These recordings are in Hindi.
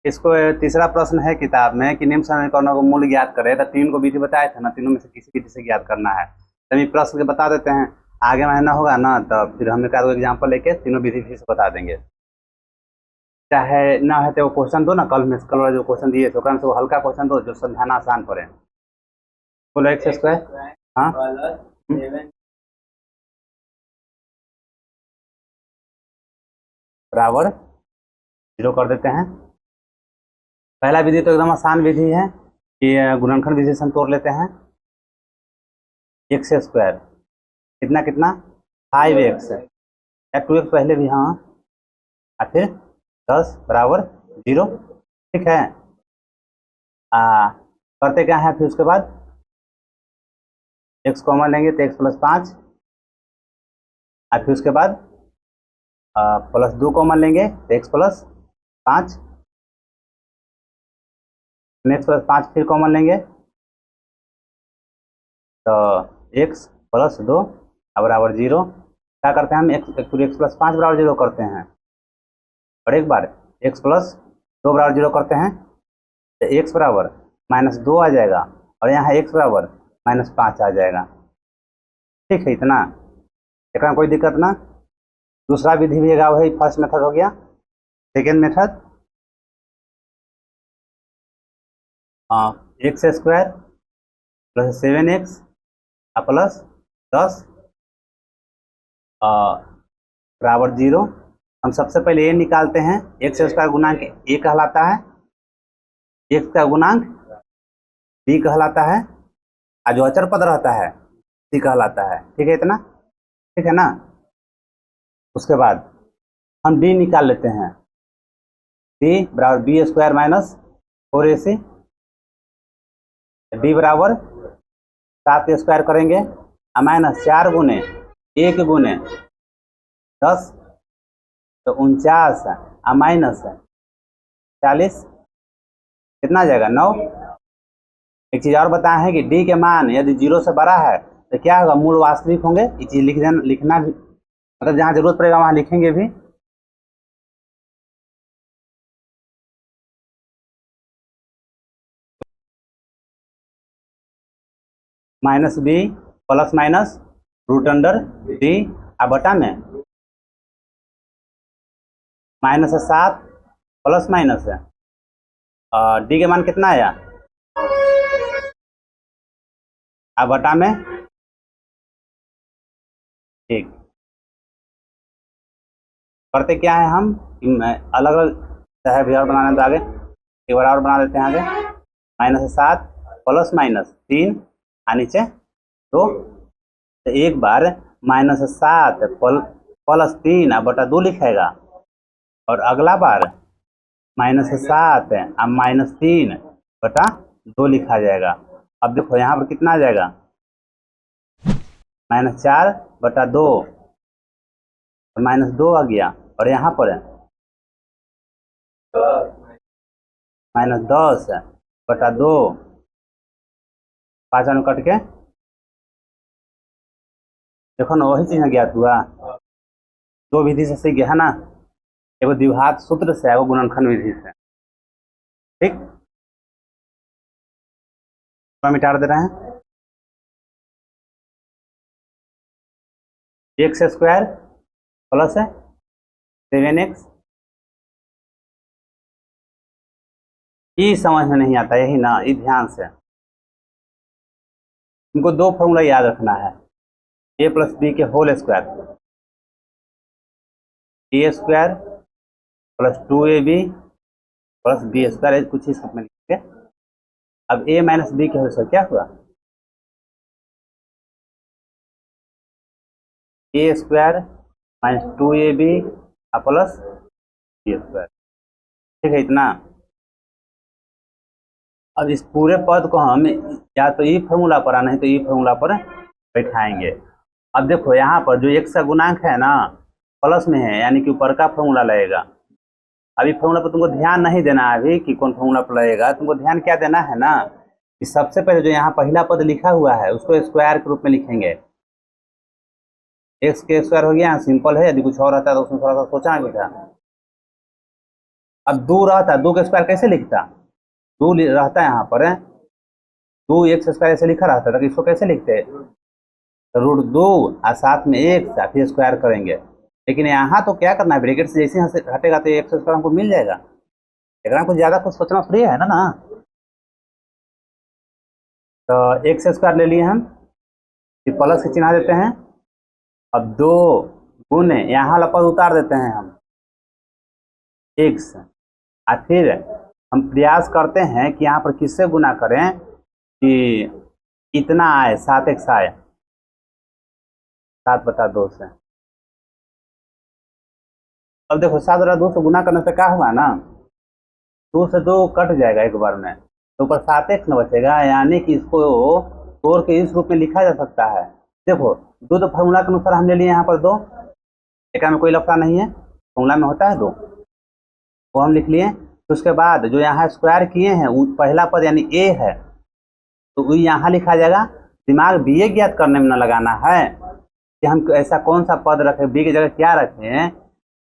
इसको तीसरा प्रश्न है किताब में कि निम्न समीकरणों को मूल्य ज्ञात करें। तो तीन को विधि बताए थे ना, तीनों में से किसी विधि से ज्ञात करना है। तो हम प्रश्न के बता देते हैं, आगे महीना होगा ना तो फिर हम एक आध एग्जाम्पल लेके तीनों विधि फिर से बता देंगे। चाहे ना है तो वो क्वेश्चन दो ना, कल वाला जो क्वेश्चन दिए थे वो हल्का क्वेश्चन दो जो समझाना आसान पड़े। बोलो एक्स स्क्वायर, हाँ बराबर 0 कर देते हैं। पहला विधि तो एकदम आसान विधि है कि गुणनखंड विधि से हम तोड़ लेते हैं। एक्स स्क्वायर कितना कितना 5x या 2x पहले भी, हाँ, और फिर 10 बराबर 0। ठीक है, करते क्या है फिर उसके बाद x कॉमन लेंगे तो x प्लस 5, और फिर उसके बाद प्लस 2 कॉमन लेंगे तो x प्लस 5, x प्लस 5 फिर कॉमन लेंगे तो x प्लस 2 बराबर 0। क्या करते हैं हम x प्लस 5 बराबर 0 करते हैं, और एक बार x प्लस 2 बराबर 0 करते हैं तो x बराबर -2 आ जाएगा, और यहाँ x बराबर -5 आ जाएगा। ठीक है, इतना एक कोई दिक्कत ना। दूसरा विधि भी है, वही फर्स्ट मेथड हो गया। Second method, x square plus 7x plus 10 बराबर 0। हम सबसे पहले ये निकालते हैं, एक्स स्क्वायर गुणांक ए कहलाता है, एक्स का गुणांक बी कहलाता है, और जो अचर पद रहता है सी कहलाता है। ठीक है, इतना ठीक है ना। उसके बाद हम डी निकाल लेते हैं, डी बराबर B square minus 4ac, D बराबर 7 स्क्वायर करेंगे माइनस 4 गुने 1 गुने 10 तो 49 माइनस 40 कितना आ जाएगा 9। एक चीज और बताया है कि डी के मान यदि 0 से बड़ा है तो क्या होगा, मूल वास्तविक होंगे। ये चीज लिखना भी, मतलब जहाँ जरूरत पड़ेगा वहाँ लिखेंगे भी। Minus b plus minus root under d बटा में -7 प्लस माइनस डी के मान कितना आया बटा में। ठीक, करते क्या है हम, अलग अलग चाहे भी और बनाने तो आगे एक बार और बना देते हैं आगे। -7 प्लस माइनस 3 नीचे 2, तो एक बार -7 प्लस 3 बटा 2 लिखेगा, और अगला बार -7 -3 बटा 2 लिखा जाएगा। अब देखो यहाँ पर कितना आ जाएगा, -4 बटा 2 -2 आ गया, और यहाँ पर -10 बटा 2, 5 कट के देखो ना, वही चीज ज्ञात हुआ। दो विधि से सीख गया है ना, एगो द्विघात सूत्र से, एगो गुणनखंड विधि से। ठीक, तो मिटा दे रहे हैं। एक्स स्क्वायर प्लस 7x, ये समझ में नहीं आता, यही ना, ये ध्यान से इनको दो फॉर्मूला याद रखना है, a प्लस बी के whole square, a square plus 2ab plus b square, कुछ ही सब में लिखेंगे। अब a माइनस बी के होल स्क्वायर क्या हुआ, a square minus 2ab plus b square. ठीक है, इतना। अब इस पूरे पद को हम या तो ई फॉर्मूला पर नहीं तो ई फॉर्मूला पर बैठाएंगे। अब देखो यहाँ पर जो x का गुणांक है ना प्लस में है, यानी कि ऊपर का फॉर्मूला लगेगा। अभी फॉर्मूला पर तुमको ध्यान नहीं देना है अभी कि कौन फॉर्मूला पर लगेगा, तुमको ध्यान क्या देना है ना कि सबसे पहले जो यहाँ पहला पद लिखा हुआ है उसको स्क्वायर के रूप में लिखेंगे। एक्स के स्क्वायर हो गया, सिंपल है, यदि कुछ और रहता है तो उसमें थोड़ा सा सोचना भी था। अब 2 रहता है, 2 का स्क्वायर कैसे लिखता, 2 रहता है यहाँ पर, 2x² ऐसे लिखा रहता है, तो इसको कैसे लिखते हैं, √2 और साथ में एक फिर स्क्वायर करेंगे। लेकिन यहाँ तो क्या करना है, ब्रैकेट से जैसे यहाँ से हटेगा तो x² हमको मिल जाएगा। अगर हमको ज़्यादा कुछ सोचना फ्री है ना तो x² ले लिए हम, फिर प्लस के चिन्ह देते हैं। अब 2 गुने यहाँ वाला पद उतार देते हैं हम x, और फिर हम प्रयास करते हैं कि यहाँ पर किससे गुना करें कि इतना आए, 7x आए, 7/2 से। अब देखो 7/2 से गुना करने से क्या हुआ ना, 2 से 2 कट जाएगा एक बार में, तो ऊपर 7x न बचेगा, यानी कि इसको तोड़ के इस रूप में लिखा जा सकता है। देखो 2 तो फार्मूला के अनुसार हम ले लिए यहाँ पर 2, एक में कोई लफड़ा नहीं है, फार्मूला में होता है 2, वो हम लिख लिए। तो उसके बाद जो यहाँ स्क्वायर किए हैं वो पहला पद यानी a है, तो वो यहाँ लिखा जाएगा। दिमाग b ज्ञात करने में न लगाना है कि हम ऐसा कौन सा पद रखें, b की जगह क्या रखें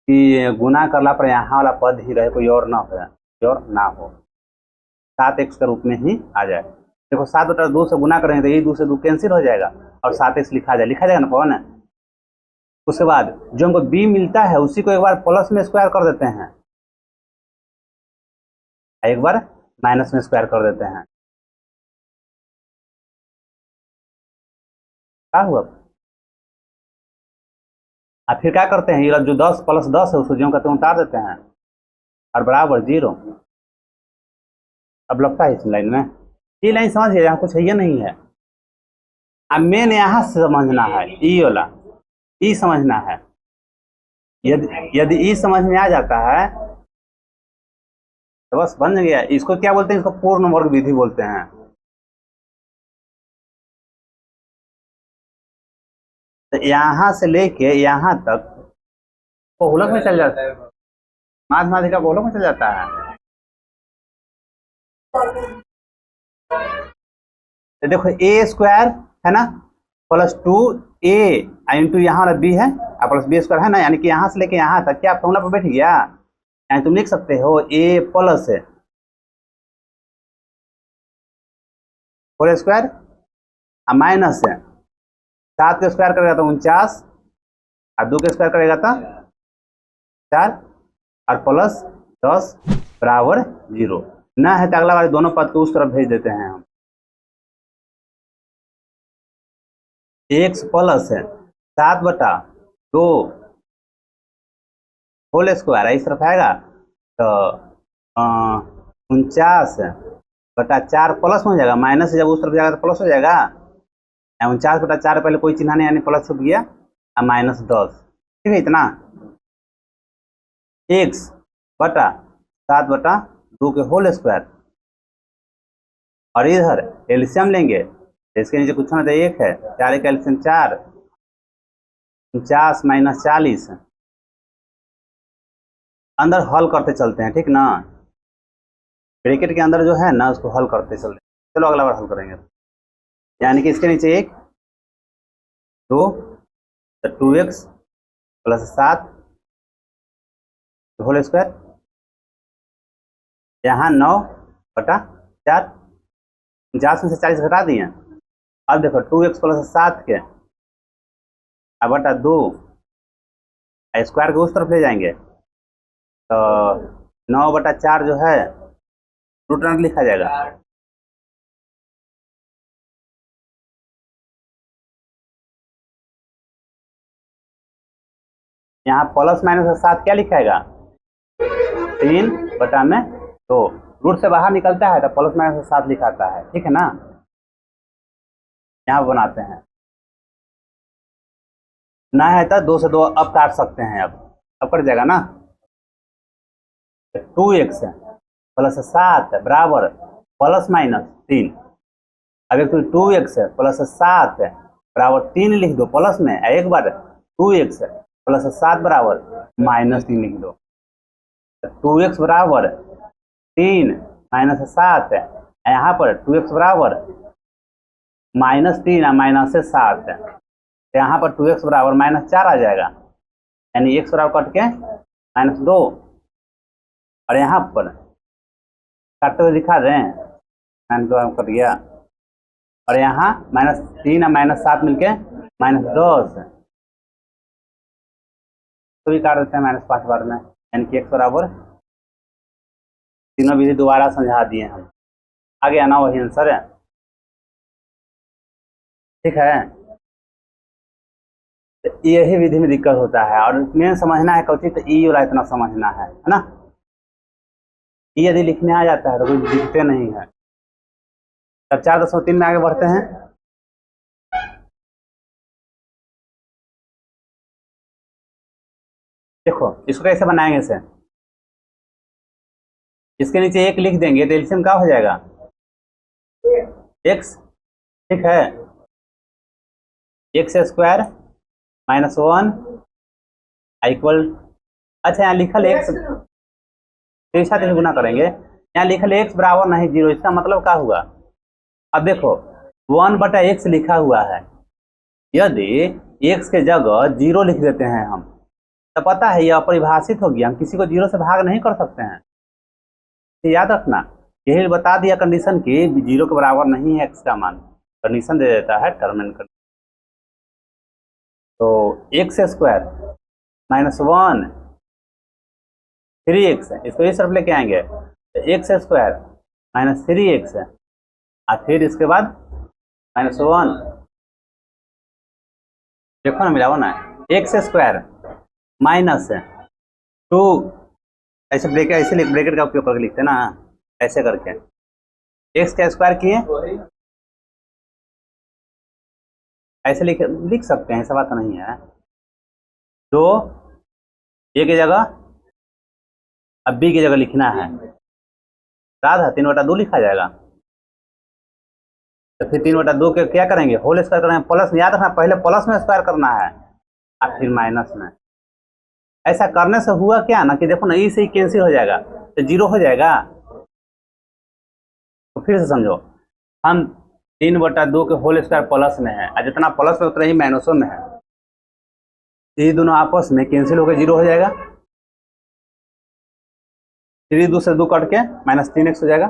कि गुना करला पर यहाँ वाला पद ही रहे, कोई और ना हो, कोई और ना हो, 7x के रूप में ही आ जाए। देखो 7/2 से गुना करेंगे तो ये 2 से 2 कैंसिल हो जाएगा और 7x लिखा जाएगा ना पवन। उसके बाद जो हमको b मिलता है उसी को एक बार प्लस में स्क्वायर कर देते हैं, एक बार माइनस में स्क्वायर कर देते हैं। क्या हुआ, और फिर क्या करते हैं, ये जो 10 + 10 है उसको जो कहते हैं उतार देते हैं और बराबर 0। अब लगता है इस लाइन में, ये लाइन समझिए, यहाँ कुछ है ये नहीं है। अब मेन यहाँ से समझना है, ई वाला ई समझना है। यदि ई समझ में आ जाता है तो बस बन गया। इसको क्या बोलते हैं, इसको पूर्ण वर्ग विधि बोलते हैं। तो यहाँ से लेके यहाँ तक बहुलक में चल जाता है, माध्यमाधिक का बहुलक में चल जाता है। तो देखो a² है ना, +2a इंटू यहाँ वाला b है प्लस b² है ना, यानी कि यहाँ से लेके यहाँ तक क्या फॉर्मूला पर बैठ गया। यानी तुम लिख सकते हो a plus whole square minus 7 का स्क्वायर करेगा तो 49 और 2 का स्क्वायर करेगा तो 4 और प्लस 10 बराबर 0 ना है तो अगला बार दोनों पद को उस तरफ भेज देते हैं हम। x प्लस 7/2 होल स्क्वायर इस तरफ आएगा तो 49/4 प्लस हो जाएगा, माइनस से जब उस तरफ जाएगा तो प्लस हो जाएगा। 49/4 पहले कोई चिन्ह नहीं यानी प्लस हो गया और -10, ठीक है इतना। x बटा 7/2 के होल स्क्वायर और इधर एलसीएम लेंगे, इसके नीचे कुछ ना तो 1 है, 4 का एलसीएम 4, 49 - 40 अंदर हल करते चलते हैं, ठीक ना। ब्रैकेट के अंदर जो है ना उसको हल करते चलते हैं। चलो अगला बार हल करेंगे, यानी कि इसके नीचे 1 2 तो 2x + 7 होल स्क्वायर, यहाँ 9/4, 50 में से 40 घटा दिए। अब देखो 2x + 7 के बटा 2 स्क्वायर के उस तरफ ले जाएंगे तो 9/4 जो है रूट लिखा जाएगा। यहाँ प्लस माइनस 7 क्या लिखाएगा, 3/2 रूट से बाहर निकलता है तो प्लस माइनस 7 लिखाता है, ठीक है ना। यहाँ बनाते हैं, ना है तो 2 से 2 अब काट सकते हैं, अब कट जाएगा ना। 2x + 7 बराबर ±3। अब एक तो 2x + 7 बराबर 3 लिख दो प्लस में, एक बार 2x + 7 बराबर -3 लिख दो। 2x बराबर 3 - 7, यहाँ पर 2x बराबर -3 और -7, यहाँ पर 2x बराबर -4 आ जाएगा, यानी x बराबर कट के -2 और यहाँ पर काटते हुए दिखा रहे हैं, 9 तो कट गया, और यहाँ -3 और -7 मिलके -10, तो भी काट देते हैं -5 बार में, यानी कि x बराबर, तीनों विधि दोबारा समझा दिए हम, आगे आना वही आंसर है। ठीक है, तो यही विधि में दिक्कत होता है, और मेन समझना है कौची, तो ई वाला इतना समझना है ना। ई यदि लिखने आ जाता है तो कोई दिखते नहीं है। तब 4.3 में आगे बढ़ते हैं। देखो इसको कैसे बनाएंगे इसे, इसके नीचे 1 लिख देंगे तो एलसीएम क्या हो जाएगा, x। ठीक है, x² -1 इक्वल, अच्छा यहाँ लिखल x के साथ गुना करेंगे, यहाँ लिखल x बराबर नहीं 0, इसका मतलब क्या हुआ। अब देखो 1/x लिखा हुआ है, यदि x के जगह 0 लिख देते हैं हम, तो पता है यह अपरिभाषित हो गया, हम किसी को 0 से भाग नहीं कर सकते हैं, तो याद रखना। यही बता दिया कंडीशन की 0 के बराबर नहीं है x का मान, कंडीशन दे देता है टर्म एंड कंडीशन। तो x² -1 3x, इसको इस तरफ लेके आएंगे तो x² -3x, और फिर इसके बाद -1, देखो ना मिलाओ ना, x² -2, ऐसे ब्रैकेट, ऐसे ब्रैकेट का उपयोग करके लिखते हैं ना, ऐसे करके x का स्क्वायर किए, ऐसे लिख सकते हैं, ऐसा बात नहीं है। तो a की जगह अब b की जगह लिखना है, याद है 3/2 लिखा जाएगा, तो फिर 3/2 के क्या करेंगे, होल स्क्वायर करेंगे, प्लस में, याद रखना पहले प्लस में स्क्वायर करना है और फिर माइनस में। ऐसा करने से हुआ क्या ना कि देखो ना, ई से ही कैंसिल हो जाएगा तो 0 हो जाएगा। तो फिर से समझो, हम 3/2 के होल स्क्वायर प्लस में है, और जितना प्लस में उतना ही माइनसों में है, ये दोनों आपस में कैंसिल होकर 0 हो जाएगा, 3 2 से 2 कट के -3x हो जाएगा।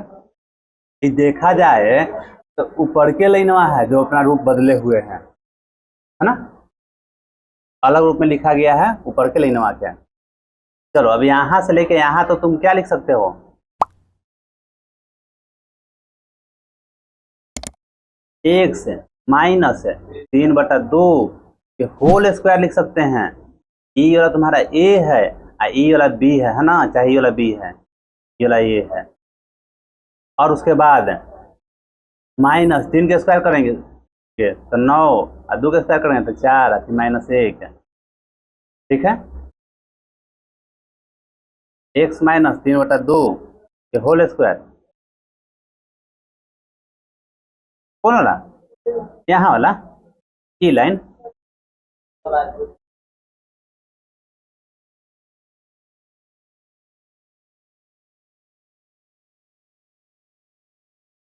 ये देखा जाए तो ऊपर के लाइनवा है जो अपना रूप बदले हुए हैं, है ना, अलग रूप में लिखा गया है, ऊपर के लाइनवा क्या। चलो अब यहां से लेके यहां तो तुम क्या लिख सकते हो, x -3/2 के होल स्क्वायर लिख सकते हैं। ई वाला तुम्हारा a है और ई वाला b है ना, चाहे ई वाला b है, ये वाला a है, और उसके बाद -3 के स्क्वायर करेंगे तो 9, और 2 के स्क्वायर करेंगे तो 4, और फिर -1। ठीक है, x -3/2 के होल स्क्वायर, कौन वाला, यहाँ वाला ई लाइन,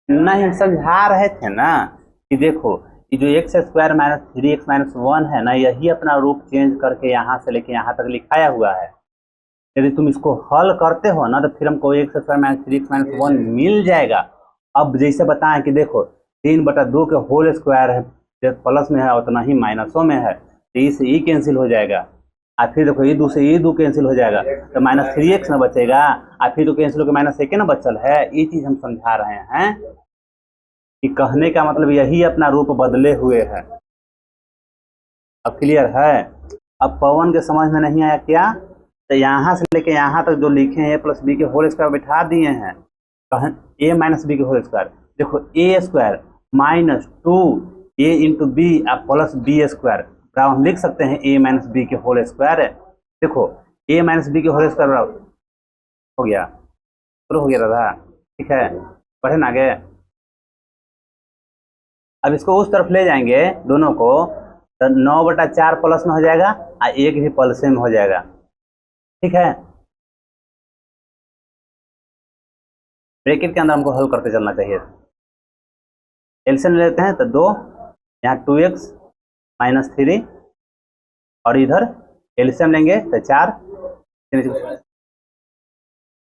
नहीं समझा रहे थे ना कि देखो ये जो x² -3x -1 है ना, यही अपना रूप चेंज करके यहाँ से लेके यहाँ तक लिखाया हुआ है। यदि तुम इसको हल करते हो ना तो फिर हमको x² -3x -1 मिल जाएगा। अब जैसे बताएं कि देखो 3/2 के होल स्क्वायर है, जब प्लस में है उतना ही माइनसों में है, तो ई से ई कैंसिल हो जाएगा, और फिर देखो ई 2 से ई 2 कैंसिल हो जाएगा, तो -3x ना बचेगा, और फिर तो कैंसिल होकर -1 ना बचल है। ये चीज हम समझा रहे हैं कि कहने का मतलब यही अपना रूप बदले हुए है। अब क्लियर है। अब पवन के समझ में नहीं आया क्या, तो यहाँ से लेके यहाँ तक जो लिखे हैं a+b के होल स्क्वायर बिठा दिए हैं, a -b के होल स्क्वायर, देखो a² -2a × b plus b² हम लिख सकते हैं a -b के होल स्क्वायर। देखो a -b के होल स्क्वायर हो गया, शुरू हो गया दादा। ठीक है, पढ़े ना आगे। अब इसको उस तरफ ले जाएंगे दोनों को, तो 9/4 प्लस में हो जाएगा और 1 भी प्लस में हो जाएगा। ठीक है, ब्रैकेट के अंदर हमको हल करते चलना चाहिए। एलसीएम लेते हैं तो 2, यहाँ 2x -3, और इधर एलसीएम लेंगे तो 4,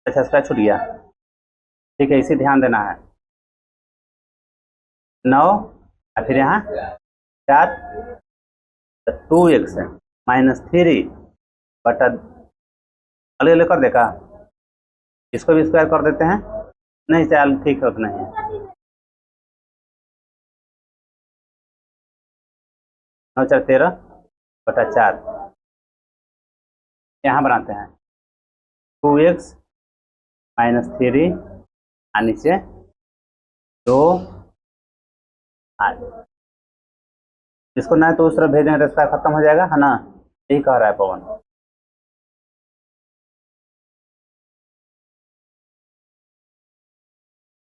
अच्छा स्क्वायर छूट गया, ठीक है, इसे ध्यान देना है। 9 और फिर यहाँ 4, तो 2x -3 बटा अलग अलग कर देगा, इसको भी स्क्वायर कर देते हैं। नहीं चल ठीक है, उतना ही है। 9 4 13 बटा 4, यहाँ बनाते हैं 2x -3 और नीचे 2। इसको ना तो उस तरफ भेजेंगे तो इसका खत्म हो जाएगा, है ना, यही कह रहा है पवन।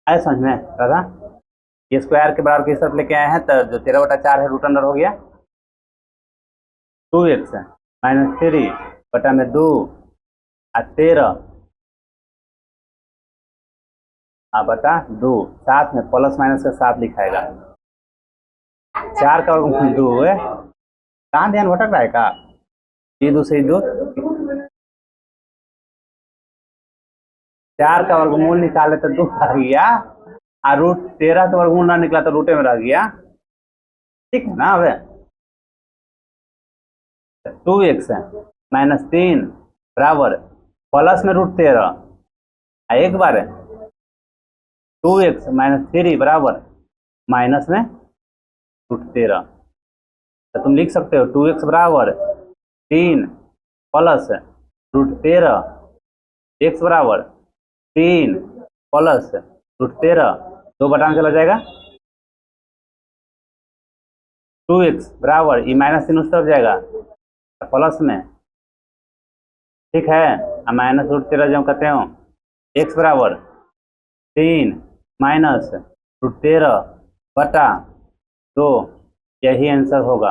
आए समझ में दादा, ये स्क्वायर के बराबर की तरफ लेके आए हैं, तो जो 13 बटा 4 है रूट अंडर हो गया, 2x -3 बटा में 2 और 13 बटा 2, साथ में प्लस माइनस के साथ लिखाएगा। 4 का वर्गमूल 2 है, कहाँ ध्यान भटक रहा है का, ये 2 से 2, 4 का वर्गमूल निकाले तो 2 आ गया, और रूट 13 का वर्गमूल ना निकला तो रूटे में रह गया, ठीक है ना। अब 2x -3 बराबर प्लस में रूट 13, एक बार 2x -3 बराबर माइनस में रूट 13, तो तुम लिख सकते हो 2x बराबर 3 प्लस रूट 13, x बराबर 3 प्लस रूट 13, 2 बटा में चला जाएगा, 2x बराबर ये -3 उस तरफ जाएगा प्लस में, ठीक है, माइनस रूट 13 जो कहते हो, x बराबर 3 माइनस रूट 13 बटा 2, यही आंसर होगा।